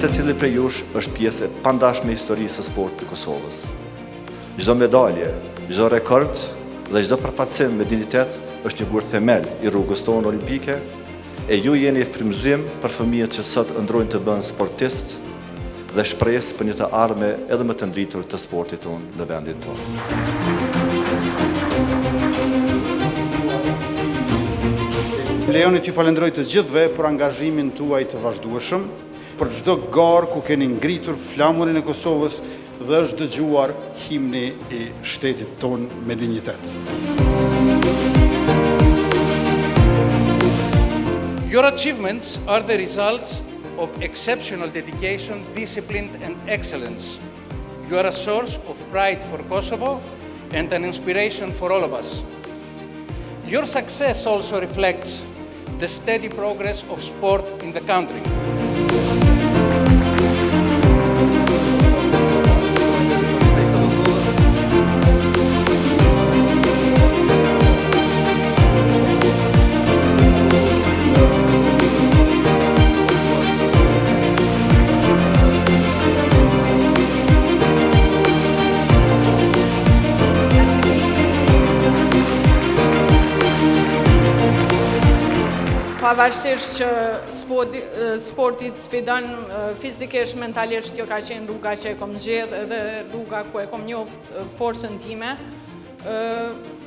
Secili prej jush është pjesë e pandashme e historisë së sportit të Kosovës. Çdo medalje, çdo rekord dhe çdo përfaqësim me dignitet është një gur themel i rrugës tonë olimpike e ju jeni frymëzim për fëmijët që sot ëndrojnë të bëhen sportist dhe shpresë për një të ardhme edhe më të ndritur të sportit tonë në vendin tonë. Lejoni t'ju falenderoj të gjithëve për angazhimin tuaj të vazhdueshëm, për çdo garë ku keni ngritur flamurin e Kosovës dhe është dëgjuar himni i shtetit ton me dinjitet. Your achievements are the result of exceptional dedication, discipline and excellence. You are a source of pride for Kosovo and an inspiration for all of us. Your success also reflects the steady progress of sport in the country. Pavarësisht që sportit sfidon fizikisht, mentalisht, kjo ka qenë rruga që e kom gjedhë dhe rruga ku e kom njoft forcën time.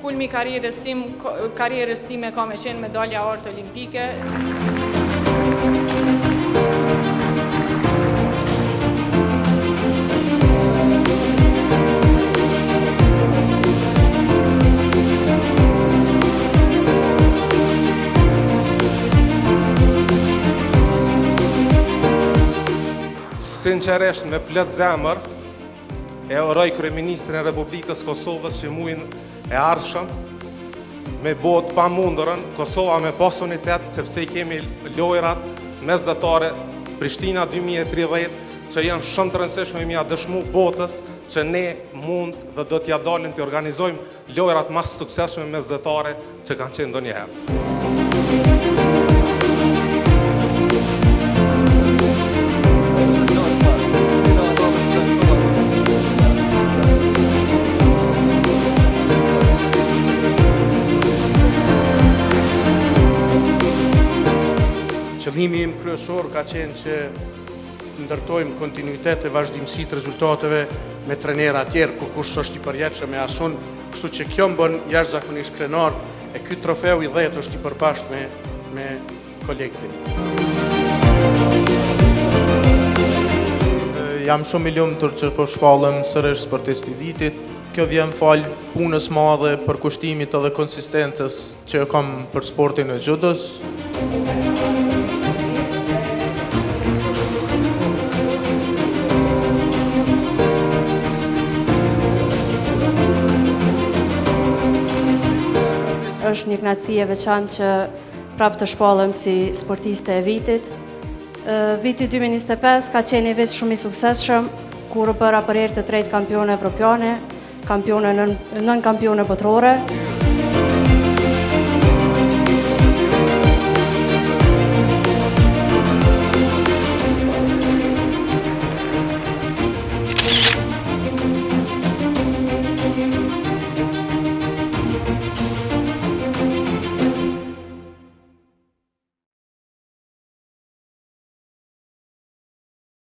Kulmi karrierës time ka me qenë medalja orë olimpike. Sinqerisht me plot zemër e uroj kryeministrin e Republikës Kosovës që muin e ardhshëm me bot pa mundërën Kosova me pas unitet sepse I kemi lojrat mesdhetare Prishtina 2030 që janë shumë të rëndësishme mja dëshmu botës që ne mund dhe do t'ja dalim të organizojmë lojrat mas suksesshme mesdhetare që kanë qenë ndonjëherë. Qëllimi im kryesor ka qenë që ndërtojmë kontinuitet e vazhdimësi të rezultateve me trenera tjerë, kur kush është I përjetshëm me asun, kështu që kjo më bën jashtëzakonisht krenar e ky trofeu I 10 është I përbashkët me kolegtin. Jam shumë I lumtur që po shpallem sërish sportist I vitit. Kjo vjen fal punës madhe, për kushtimit edhe konsistentës që kam për sportin e judës. Është një kënaqësi e veçantë që prapë të shpallem si sportiste e vitit. Viti 2025 ka qenë një vit shumë I suksesshëm, kur u bëra për herë të tretë kampione evropiane, nën kampione botërore.